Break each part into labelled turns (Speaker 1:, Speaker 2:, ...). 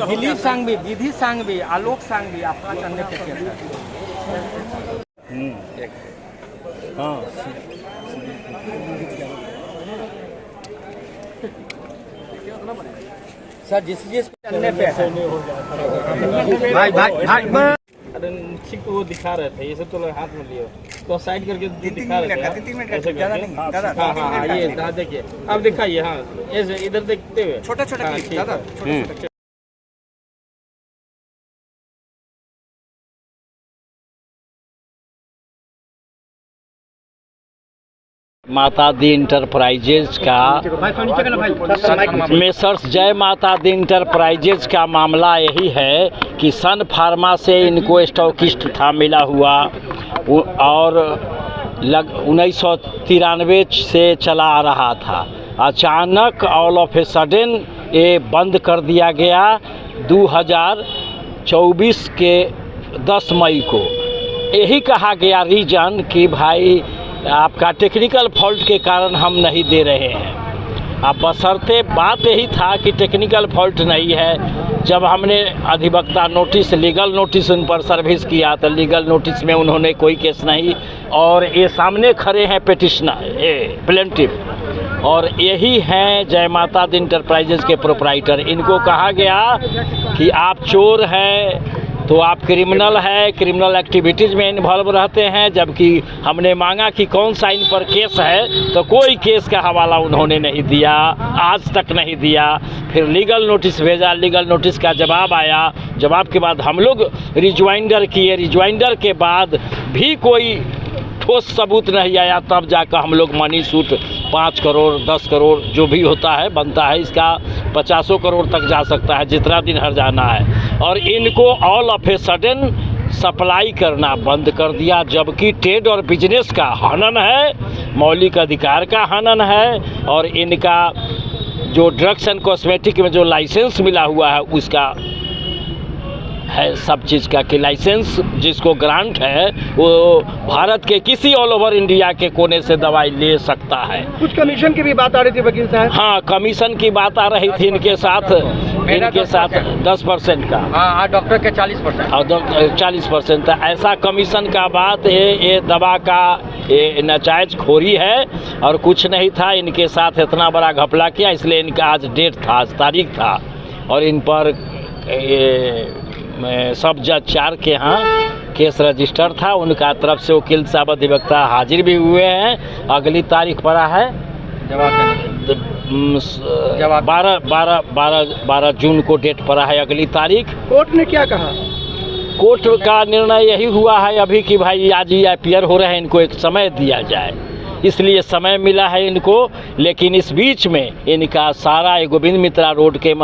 Speaker 1: दिलीप सांघवी, विधि सांघवी, आलोक सांघवी आपका चलने के केस है। हाँ सर, जिस चलने पे है भाई वो दिखा रहे थे, ये सब तो हाथ में लिए तो साइड करके दिखा रहे थे। 3 मिनट ज़्यादा नहीं। हाँ ये देखिए, अब दिखाइए। हाँ ऐसे इधर देखते हुए छोटा छोटा।
Speaker 2: माता दी इंटरप्राइजेज का मेसर्स जय माता दी इंटरप्राइजेज का मामला यही है कि सन फार्मा से इनको स्टॉकिस्ट था मिला हुआ और 1993 से चला आ रहा था। अचानक ऑल ऑफ ए सडन ये बंद कर दिया गया 2024 के 10 मई को। यही कहा गया रीजन कि भाई आपका टेक्निकल फॉल्ट के कारण हम नहीं दे रहे हैं। अब बशर्ते बात यही था कि टेक्निकल फॉल्ट नहीं है। जब हमने अधिवक्ता नोटिस, लीगल नोटिस उन पर सर्विस किया तो लीगल नोटिस में उन्होंने कोई केस नहीं, और ये सामने खड़े हैं पेटिशनर प्लेंटिफ, और यही हैं जय माता दी इंटरप्राइजेज के प्रोप्राइटर। इनको कहा गया कि आप चोर हैं तो आप क्रिमिनल है, क्रिमिनल एक्टिविटीज़ में इन्वॉल्व रहते हैं, जबकि हमने मांगा कि कौन सा इन पर केस है तो कोई केस का हवाला उन्होंने नहीं दिया, आज तक नहीं दिया। फिर लीगल नोटिस भेजा, लीगल नोटिस का जवाब आया, जवाब के बाद हम लोग रिज्वाइंडर किए, रिज्वाइंडर के बाद भी कोई ठोस सबूत नहीं आया। तब जाकर हम लोग मनी सूट 5 करोड़ 10 करोड़ जो भी होता है बनता है, इसका 50 करोड़ तक जा सकता है, जितना दिन हर जाना है। और इनको all of a sudden supply करना बंद कर दिया, जबकि ट्रेड और बिजनेस का हनन है, मौलिक अधिकार का हनन है, और इनका जो ड्रग्स एंड कॉस्मेटिक में जो लाइसेंस मिला हुआ है उसका है सब चीज़ का कि लाइसेंस जिसको ग्रांट है वो भारत के किसी ऑल ओवर इंडिया के कोने से दवाई ले सकता है।
Speaker 3: कुछ कमीशन की भी बात आ रही थी वकील साहब।
Speaker 2: हाँ, कमीशन की बात आ रही थी इनके साथ 10% का।
Speaker 1: हाँ, डॉक्टर के 40%।
Speaker 2: और 40%। ऐसा कमीशन का बात ये दवा का ये नाजायज खोरी है और कुछ नहीं था। इनके साथ इतना बड़ा घपला किया, इसलिए इनका आज डेट था, आज तारीख था, और इन पर सब जज 4 के यहाँ केस रजिस्टर था। उनका तरफ से वकील साहब अधिवक्ता हाजिर भी हुए हैं। अगली तारीख पड़ा है 12 जून को डेट पड़ा है अगली तारीख।
Speaker 3: कोर्ट ने क्या कहा?
Speaker 2: कोर्ट का निर्णय यही हुआ है अभी कि भाई आज ही अपीयर हो रहे हैं, इनको एक समय दिया जाए, इसलिए समय मिला है इनको। लेकिन इस बीच में इनका सारा गोविंद मित्रा रोड के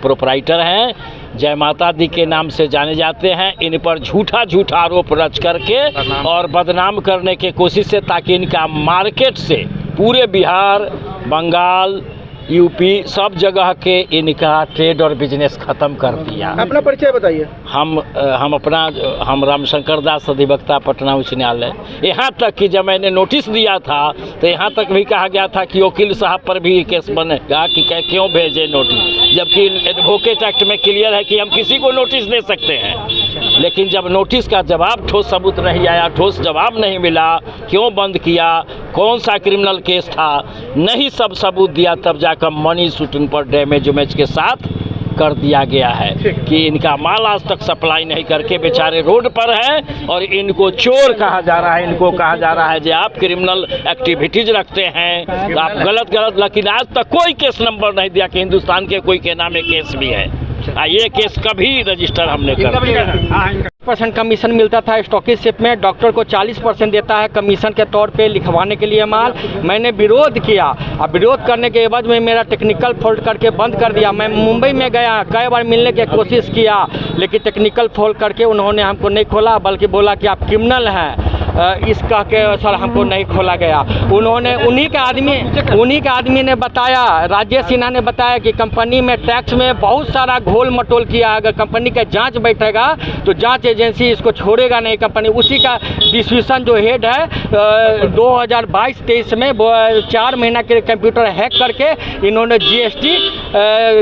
Speaker 2: प्रोप्राइटर हैं, जय माता दी के नाम से जाने जाते हैं। इन पर झूठा आरोप रच करके और बदनाम करने की कोशिश से, ताकि इनका मार्केट से पूरे बिहार, बंगाल, यूपी सब जगह के इनका ट्रेड और बिजनेस ख़त्म कर दिया।
Speaker 3: अपना परिचय बताइए।
Speaker 2: हम रामशंकर दास अधिवक्ता पटना उच्च न्यायालय। यहाँ तक कि जब मैंने नोटिस दिया था तो यहाँ तक भी कहा गया था कि वकील साहब पर भी केस बनेगा कि क्यों भेजे नोटिस, जबकि एडवोकेट एक्ट में क्लियर है कि हम किसी को नोटिस दे सकते हैं। लेकिन जब नोटिस का जवाब ठोस सबूत नहीं आया, ठोस जवाब नहीं मिला, क्यों बंद किया, कौन सा क्रिमिनल केस था, नहीं सब सबूत दिया, तब जाकर मनी सूट उन पर डैमेज के साथ कर दिया गया है कि इनका माल आज तक सप्लाई नहीं करके बेचारे रोड पर हैं, और इनको चोर कहा जा रहा है। इनको कहा जा रहा है कि आप क्रिमिनल एक्टिविटीज रखते हैं, तो आप गलत, लेकिन आज तक कोई केस नंबर नहीं दिया कि हिंदुस्तान के कोई के नाम केस भी है। ये केस कभी रजिस्टर हमने कर दिया।
Speaker 1: 40% कमीशन मिलता था स्टॉकिशिप में, डॉक्टर को 40% देता है कमीशन के तौर पे लिखवाने के लिए माल। मैंने विरोध किया, अब विरोध करने के बाद में मेरा टेक्निकल फॉल्ट करके बंद कर दिया। मैं मुंबई में गया, कई बार मिलने की कोशिश किया, लेकिन टेक्निकल फॉल्ट करके उन्होंने हमको नहीं खोला, बल्कि बोला कि आप क्रिमिनल हैं। इस कह के सर हमको नहीं खोला गया। उन्होंने उन्हीं के आदमी ने बताया, राजेश सिन्हा ने बताया कि कंपनी में टैक्स में बहुत सारा घोल मटोल किया। अगर कंपनी का जांच बैठेगा तो जांच एजेंसी इसको छोड़ेगा नहीं। कंपनी उसी का डिस्ट्रीब्यूशन जो हेड है 2022-23 में 4 महीना के कंप्यूटर हैक करके इन्होंने GST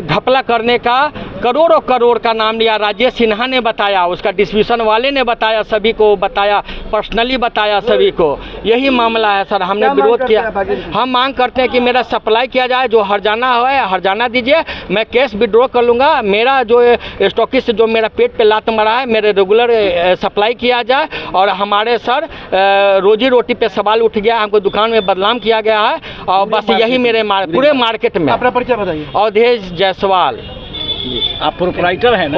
Speaker 1: घपला करने का करोड़ों करोड़ का नाम लिया। राजेश सिन्हा ने बताया, उसका डिस्ट्रीब्यूशन वाले ने बताया, सभी को बताया, पर्सनली बताया सभी को। यही मामला है सर, हमने
Speaker 3: क्या मांग
Speaker 1: विरोध
Speaker 3: करते
Speaker 1: किया।
Speaker 3: हैं बागी जी?
Speaker 1: हम मांग करते हैं कि मेरा सप्लाई किया जाए, जो हर्जाना है हर्जाना दीजिए, मैं कैश विड्रॉ कर लूँगा। मेरा जो स्टॉकिस्ट जो मेरा पेट पे लात मारा है, मेरे रेगुलर सप्लाई किया जाए। और हमारे सर रोजी रोटी पे सवाल उठ गया, हमको दुकान में बदनाम किया गया है। और बस यही मेरे पूरे मार्केट में।
Speaker 3: अपना परिचय बताइए।
Speaker 1: अवधेश जायसवाल
Speaker 2: आप प्रोपराइटर हैं ना?